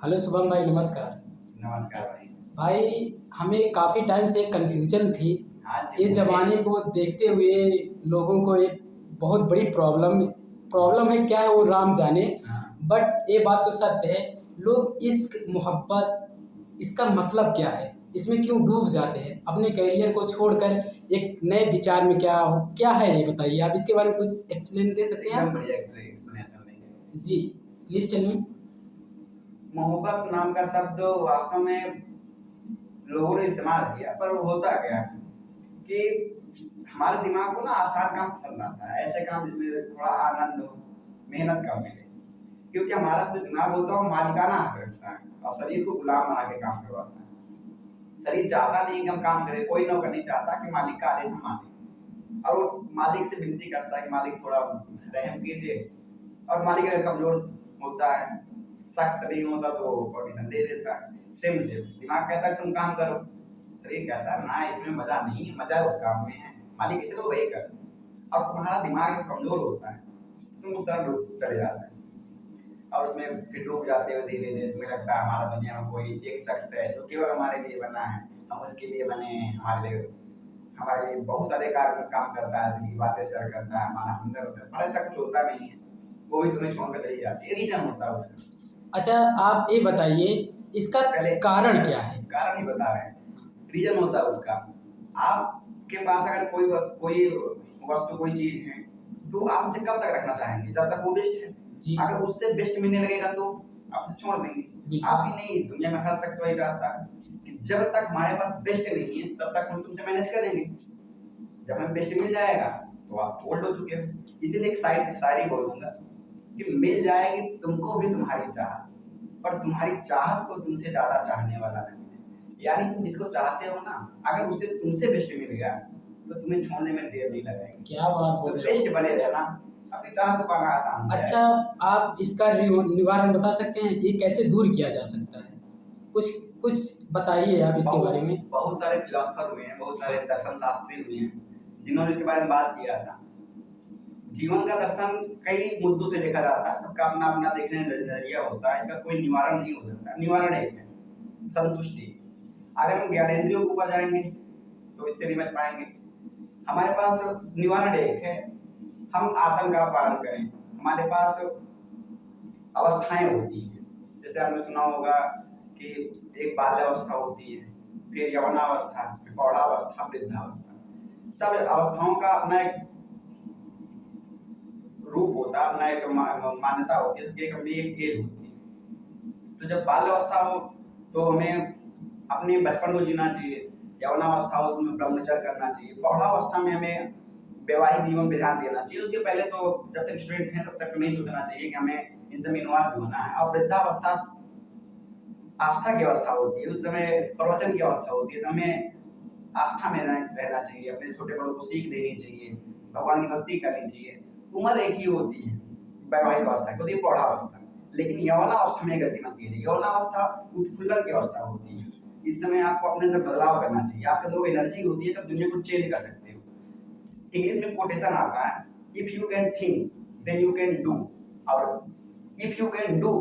Hello Shubham भाई, नमस्कार। नमस्कार भाई। भाई, हमें काफ़ी टाइम से एक कन्फ्यूजन थी। हाँ जी, इस पूछिए। ज़माने को देखते हुए लोगों को एक बहुत बड़ी प्रॉब्लम प्रॉब्लम है, क्या है वो राम जाने। हाँ, बट ये बात तो सत्य है, लोग इश्क, मोहब्बत, इसका मतलब क्या है? इसमें क्यों डूब जाते हैं? अपने करियर को छोड़कर एक नए विचार में क्या है ये बताइए? आप इसके बारे में कुछ एक्सप्लेन दे सकते हैं एकदम आप? बढ़िया एक्सप्लेनेशन देंगे। जी, प्लीज़ टेल मी। मोहब्बत नाम का शब्द वास्तव में लोगों ने इस्तेमाल किया, पर वो होता क्या है कि हमारे दिमाग को ना आसान काम पसंद आता है, ऐसे काम जिसमें थोड़ा आनंद हो, मेहनत कम मिले। क्योंकि हमारा जो दिमाग होता है वो मालिकाना हक रखता है और शरीर को गुलाम बना के काम करवाता है। शरीर चाहता नहीं कि हम काम करें, कोई नौकर नहीं चाहता कि मालिक का आदेश हम माने, और वो मालिक से विनती करता है कि मालिक थोड़ा रहम कीजिए। और मालिक अगर कमजोर होता है, सख्त नहीं होता, तो परमिशन दे देता है। सेम सेम दिमाग कहता है तुम काम करो, शरीर कहता है ना इसमें मजा नहीं है, मजा उस काम में है, मालिक इसे तो वही कर। और तुम्हारा दिमाग कमजोर होता है, तुम उस तरह डूब चले जाते हैं और उसमें फिर डूब जाते हो धीरे धीरे। तुम्हें लगता है हमारा दुनिया में कोई एक शख्स है जो केवल हमारे लिए बना है, हम उसके लिए बने हैं, हमारे लिए बहुत सारे कार्य काम करता है, दिल की बातें शेयर करता है, हमारा हमदर्द है, पर ऐसा कुछ होता नहीं है। वो भी तुम्हें छोड़कर चली जाती है, रीजन होता है उसका। अच्छा, आप ये बताइए, इसका पहले कारण क्या है? कारण ही बता रहे हैं, रीजन होता है उसका। आपके पास अगर कोई वस्तु, कोई चीज है, तो आप उसे कब तक रखना चाहेंगे? जब तक वो बेस्ट है। जी, अगर उससे बेस्ट मिलने लगेगा तो आप उसे छोड़ देंगे। बिल्कुल। आप ही नहीं, दुनिया में हर शख्स वही चाहता है कि जब तक हमारे पास बेस्ट नहीं है तब तक हम तुमसे मैनेज करेंगे। जब हमें बेस्ट मिल जाएगा तो आप ओल्ड हो चुके हो। इसीलिए एक शायरी बोलूंगा कि मिल जाएगी तुमको भी तुम्हारी चाहत, पर तुम्हारी चाहत को तुमसे ज्यादा चाहने वाला नहीं है। यानी तुम जिसको चाहते हो ना, अगर उसे तुमसे बेस्ट मिल गया तो तुम्हें छोड़ने में देर नहीं लगेगी। क्या बात तो बोल रहे बेस्ट हो? बने रहना, अपनी चाहत को पाना आसान हो अच्छा, जाएगा। आप इसका निवारण बता सकते हैं, ये कैसे दूर किया जा सकता है? कुछ कुछ बताइए आप इसके बारे बहुत में। बहुत सारे फिलोसफर हुए हैं, बहुत सारे हाँ। दर्शन शास्त्री हुए हैं जिन्होंने इसके बारे में बात किया था। जीवन का दर्शन कई मुद्दों से देखा जाता है, सबका अपना अपना देखने का नजरिया होता है, इसका कोई निवारण नहीं हो सकता। निवारण एक है, संतुष्टि। अगर हम ज्ञानेंद्रियों के ऊपर जाएंगे तो इससे नहीं बच पाएंगे। हमारे पास निवारण एक है, हम आसन का पालन करें। हमारे पास अवस्थाएं होती हैं, जैसे आपने सुना होगा कि एक बाल्यावस्था होती है, फिर यवनावस्था, फिर प्रौढ़ावस्था, वृद्धावस्था। सब अवस्थाओं का अपना एक रूप होता है, अपना एक मान्यता होती है, एक अपनी एक एज होती है। तो जब बाल अवस्था हो तो हमें अपने बचपन को जीना चाहिए, यौनावस्था हो उसमें ब्रह्मचर्य करना चाहिए, प्रौढ़ावस्था में हमें वैवाहिक जीवन पे ध्यान देना चाहिए। उसके पहले तो जब तक स्टूडेंट हैं तब तक तो नहीं सोचना चाहिए कि हमें इन सब में इन्वॉल्व होना है। और वृद्धावस्था आस्था की अवस्था होती है, उस समय प्रवचन की अवस्था होती है, तो हमें आस्था में रहना चाहिए, अपने छोटे बड़ों को सीख देनी चाहिए, भगवान की भक्ति करनी चाहिए। उम्र एक ही होती है वैवाहिक अवस्था की, होती है प्रौढ़ावस्था। लेकिन यौनावस्था में गलती मत कीजिए, यौनावस्था उत्फुल्लन की अवस्था होती है। इस समय आपको अपने अंदर बदलाव करना चाहिए, आपके अंदर वो एनर्जी होती है, तब दुनिया को चेंज कर सकते हो। इंग्लिश में कोटेशन आता है, if you can think then you can do, और if you can do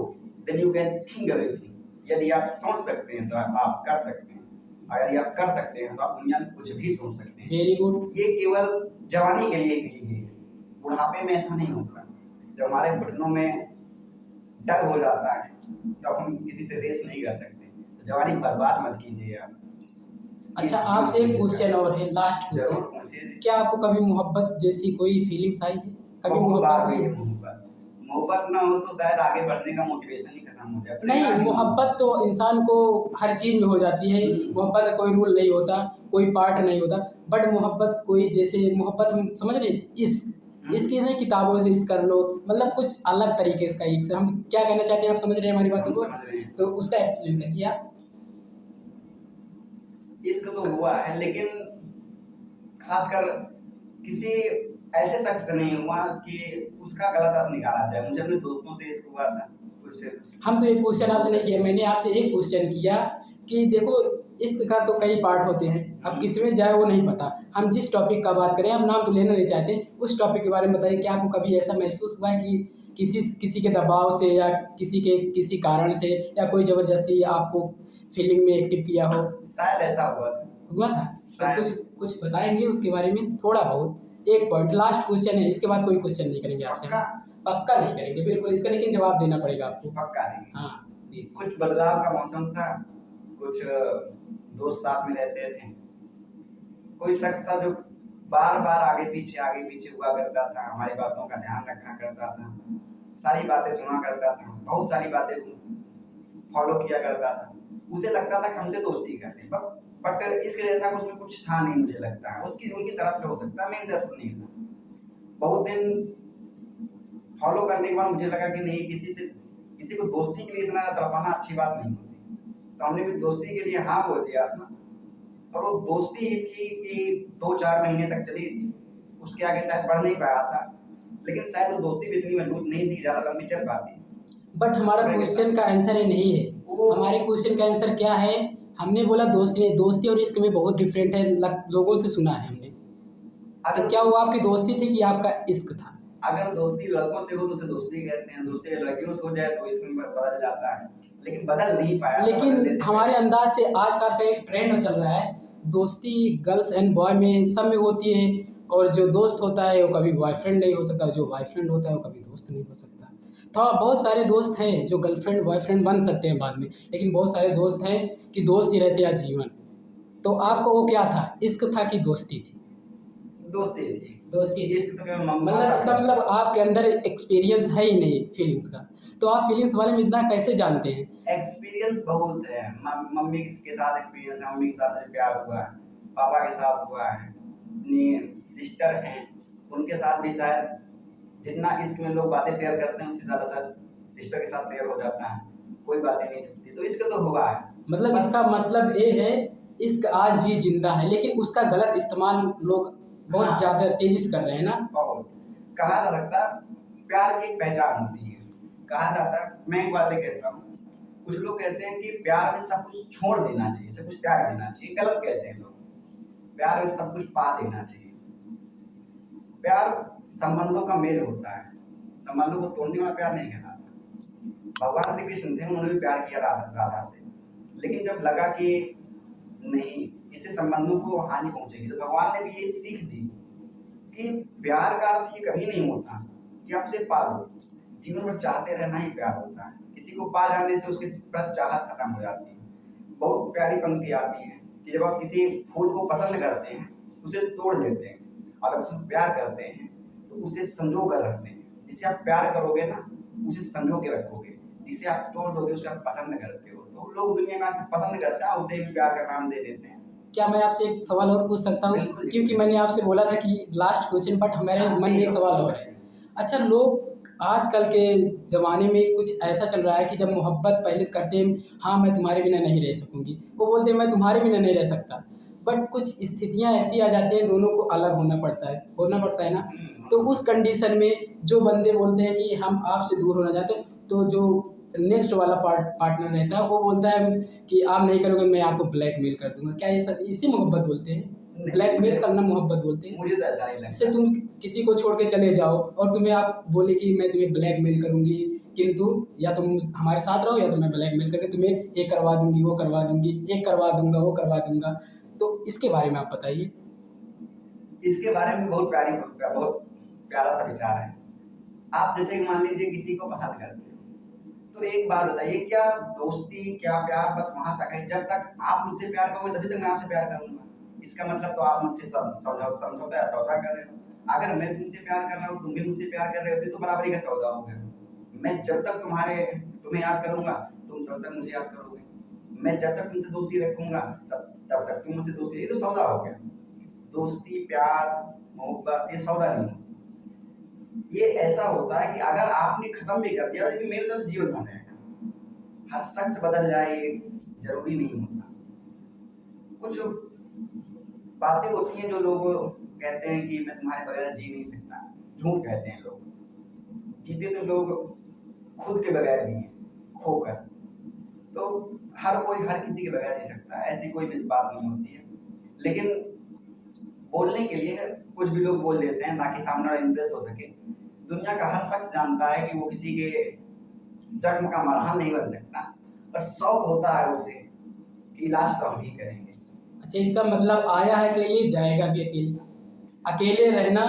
then you can think everything. यदि आप सोच सकते हैं तो आप कर सकते हैं, और यदि आप कर सकते हैं तो आप दुनिया में कुछ भी सोच सकते हैं। Very good. ये केवल जवानी के लिए कही गई है, बुढ़ापे में ऐसा नहीं होता। जब हमारे घुटनों में डर हो जाता है तब हम किसी से रेस नहीं कर सकते। तो जवानी बर्बाद मत कीजिए आप। अच्छा, आपसे एक क्वेश्चन और है, लास्ट जरूर क्वेश्चन। पूछिए। क्या आपको कभी मोहब्बत जैसी कोई फीलिंग्स आई है? कभी बहुत बार मोहब्बत हुई हुई है है? मोहब्बत। मोहब्बत ना हो तो शायद आगे बढ़ने का मोटिवेशन ही खत्म हो जाए, नहीं, प्रेरणा नहीं मोहब्बत होगी। तो इंसान को हर चीज़ में हो जाती है। मोहब्बत का कोई रूल नहीं होता, कोई पार्ट नहीं होता। बट मोहब्बत कोई, जैसे मोहब्बत हम समझ रहे हैं, इश्क ये नहीं किताबों से इश्क कर लो, मतलब कुछ अलग तरीके का इश्क। हम क्या कहना चाहते हैं, आप समझ रहे हैं हमारी बातों हम को? समझ रहे हैं। तो उसका एक्सप्लेन करिए आप। इश्क तो हुआ है, लेकिन खासकर किसी ऐसे शख्स से नहीं हुआ कि उसका गलत अर्थ निकाला जाए। मुझे अपने दोस्तों से इश्क हुआ था कुछ। हम तो एक क्वेश्चन आपसे नहीं किया, मैंने आपसे एक क्वेश्चन किया कि देखो, इश्क का तो कई पार्ट होते हैं, अब किस में जाए वो नहीं पता। हम जिस टॉपिक का बात करें, हम नाम तो लेना नहीं चाहते, उस टॉपिक के बारे में बताइए कि आपको कभी ऐसा महसूस हुआ है कि किसी किसी के दबाव से या किसी कारण से या कोई ज़बरदस्ती आपको फीलिंग में एक्टिव किया हो? शायद ऐसा हुआ था। हुआ था? तो कुछ शायद। कुछ बताएँगे उसके बारे में थोड़ा बहुत? एक पॉइंट लास्ट क्वेश्चन है, इसके बाद कोई क्वेश्चन नहीं करेंगे आपसे हम। पक्का? पक्का नहीं करेंगे बिल्कुल, इसका लेकिन जवाब देना पड़ेगा आपको। पक्का नहीं। हाँ, दीजिए। कुछ बदलाव का मौसम था, कुछ दोस्त साथ में रहते थे। कोई शख्स था जो बार-बार आगे पीछे हुआ करता था, हमारी बातों का ध्यान रखा करता था, सारी बातें सुना करता था, बहुत सारी बातें फॉलो किया करता था। उसे लगता था कि हमसे दोस्ती कर ले, बट इसके जैसा उसमें कुछ था नहीं मुझे लगता है। उसकी उनकी तरफ से हो सकता है, मेरी तरफ से नहीं था। बहुत दिन फॉलो करने के बाद मुझे लगा कि नहीं, किसी को दोस्ती के लिए इतना तड़पाना अच्छी बात नहीं होती। तो हमने भी दोस्ती के लिए हाँ बोल दिया था। और वो दोस्ती ही थी कि 2-4 महीने तक चली थी। उसके आगे शायद बढ़ नहीं पाया था, लेकिन शायद वो दोस्ती भी इतनी मजबूत नहीं थी, ज़्यादा लंबी चल पाती। बट हमारा समय के क्वेश्चन साथ का आंसर ये नहीं है। वो हमारे क्वेश्चन का आंसर क्या है? हमने बोला दोस्ती नहीं, दोस्ती और इश्क में बहुत डिफरेंट है, लोगों से सुना है हमने। तो अगर क्या वो आपकी दोस्ती थी कि आपका इश्क था? अगर दोस्ती लड़कों से हो तो उसे दोस्ती कहते हैं, दोस्ती लड़कियों से हो जाए तो इसमें बदल जाता है, लेकिन बदल नहीं पाया। लेकिन हमारे अंदाज से आजकल का एक ट्रेंड चल रहा है, दोस्ती गर्ल्स एंड बॉय में सब में होती है, और जो दोस्त होता है वो कभी बॉयफ्रेंड नहीं हो सकता, जो बॉयफ्रेंड होता है वो कभी दोस्त नहीं हो सकता। तो हाँ, बहुत सारे दोस्त हैं जो गर्लफ्रेंड बॉयफ्रेंड बन सकते हैं बाद में, लेकिन बहुत सारे दोस्त हैं कि दोस्त ही रहते हैं आजीवन। तो आपको वो क्या था, इश्क था कि दोस्ती थी? दोस्ती थी। दोस्ती थी। इश्क तो क्या मतलब इसका मतलब आपके अंदर एक्सपीरियंस है ही नहीं फीलिंग्स का, तो आप फीलिंग्स बारे में इतना कैसे जानते हैं? एक्सपीरियंस बहुत है। मम्मी के साथ एक्सपीरियंस है, मम्मी के साथ मुझे प्यार हुआ है, पापा के साथ हुआ है, अपनी सिस्टर हैं उनके साथ भी शायद जितना इश्क में लोग बातें शेयर करते हैं उससे ज़्यादा शायद सिस्टर के साथ शेयर हो जाता है, कोई बातें नहीं छुपती। तो इश्क तो हुआ है। मतलब बस इसका मतलब ये है, इश्क आज भी जिंदा है, लेकिन उसका गलत इस्तेमाल लोग बहुत हाँ, ज़्यादा तेजी से कर रहे हैं ना? बहुत। कहा जा सकता है प्यार की एक पहचान होती है। कहा जाता है, मैं एक बात कहता हूँ, कुछ लोग कहते हैं कि प्यार में सब कुछ छोड़ देना चाहिए, सब कुछ त्याग देना चाहिए। गलत कहते हैं लोग। प्यार में सब कुछ पा लेना चाहिए। प्यार संबंधों का मेल होता है, संबंधों को तोड़ने वाला प्यार नहीं कहलाता। भगवान श्री कृष्ण थे, उन्होंने भी प्यार किया राधा से, लेकिन जब लगा कि नहीं, इससे संबंधों को हानि पहुंचेगी, तो भगवान ने भी ये सीख दी कि प्यार का अर्थ ये कभी नहीं होता कि आप उसे पा लो। जीवन भर चाहते रहना ही प्यार होता है। किसी को पा जाने से उसके प्रति चाहत खत्म हो जाती है। बहुत प्यारी पंक्ति आती है कि जब आप किसी फूल को पसंद करते हैं उसे तोड़ लेते हैं, और अगर उसमें प्यार करते हैं तो उसे संजो कर रखते हैं। जिसे आप प्यार करोगे ना, उसे संजो के रखोगे। जिसे आप तोड़ दोगे उसे आप पसंद करते हो। तो लोग दुनिया में आके पसंद करते हैं, उसे भी प्यार का नाम दे देते हैं। क्या मैं आपसे एक सवाल और पूछ सकता हूँ? बिल्कुल। क्योंकि मैंने आपसे बोला था कि लास्ट क्वेश्चन, बट हमारे मन में एक सवाल और है। अच्छा, लोग आजकल के ज़माने में कुछ ऐसा चल रहा है कि जब मोहब्बत पहले करते हैं, हाँ मैं तुम्हारे बिना नहीं रह सकूँगी, वो बोलते हैं मैं तुम्हारे बिना नहीं रह सकता, बट कुछ स्थितियाँ ऐसी आ जाती हैं दोनों को अलग होना पड़ता है ना? तो उस कंडीशन में जो बंदे बोलते हैं कि हम आपसे दूर होना चाहते हैं, तो जो नेक्स्ट वाला पार्टनर रहता है वो बोलता है कि आप नहीं करोगे मैं आपको ब्लैकमेल कर दूँगा। क्या ये सब इसी मोहब्बत बोलते हैं? ब्लैकमेल करना मोहब्बत बोलते हैं? मुझे तो ऐसा नहीं जैसे लगता। तुम किसी को छोड़ के चले जाओ और तुम्हें आप बोले कि मैं तुम्हें ब्लैकमेल करूँगी, किंतु या तुम हमारे साथ रहो या तो मैं ब्लैकमेल करके तुम्हें ये करवा दूँगी, वो करवा दूँगी, ये करवा दूँगा, वो करवा दूँगा। तो इसके बारे में आप बताइए? इसके बारे में बहुत प्यारा सा विचार है। आप जैसे कि मान लीजिए किसी को पसंद करते हो, तो एक बात बताइए, क्या दोस्ती, क्या प्यार बस वहां तक है? जब तक आप मुझसे प्यार करोगे तभी तक मैं आपसे प्यार करूंगा। इसका मतलब तो आप मुझसे समझौता या सौदा कर रहे हो। अगर मैं तुमसे प्यार कर रहा हूँ, तुम भी मुझसे प्यार कर रहे होते, तो बराबरी का सौदा हो गया। मैं जब तक तुम्हें याद करूंगा, तुम तब तक मुझे याद करोगे। मैं जब तक तुमसे दोस्ती रखूंगा, तब तक तुम मुझसे दोस्ती, ये तो सौदा हो गया। दोस्ती, प्यार, मोहब्बत, ये सौदा नहीं होता। ये ऐसा होता है कि अगर आपने खत्म भी कर दिया, लेकिन मेरे तरफ से जीवन बन रहेगा। हर शख्स बदल जाए ये जरूरी नहीं होता। कुछ बातें होती हैं जो लोग कहते हैं कि मैं तुम्हारे बगैर जी नहीं सकता। झूठ कहते हैं लोग। जीते तो लोग खुद के बगैर भी हैं, खोकर। तो हर कोई हर किसी के बगैर जी सकता है, ऐसी कोई भी बात नहीं होती है। लेकिन बोलने के लिए कुछ भी लोग बोल लेते हैं ताकि सामने वाला इंप्रेस हो सके। दुनिया का हर शख्स जानता है कि वो किसी के जख्म का मरहम नहीं बन सकता, पर शौक होता है उसे कि इलाज तो हम ही करेंगे। अच्छा, इसका मतलब आया है अकेले, जाएगा भी अकेले। अकेले रहना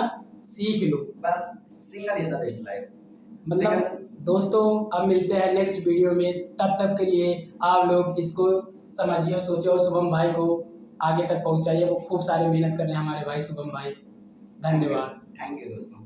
सीख लो। बस single is the best life. मतलब दोस्तों, अब मिलते हैं नेक्स्ट वीडियो में। तब तक के लिए आप लोग इसको समझिए, सोचिए और शुभम भाई को आगे तक पहुंचाइए। वो खूब सारी मेहनत कर रहे हैं हमारे भाई शुभम भाई। धन्यवाद। थैंक यू दोस्तों।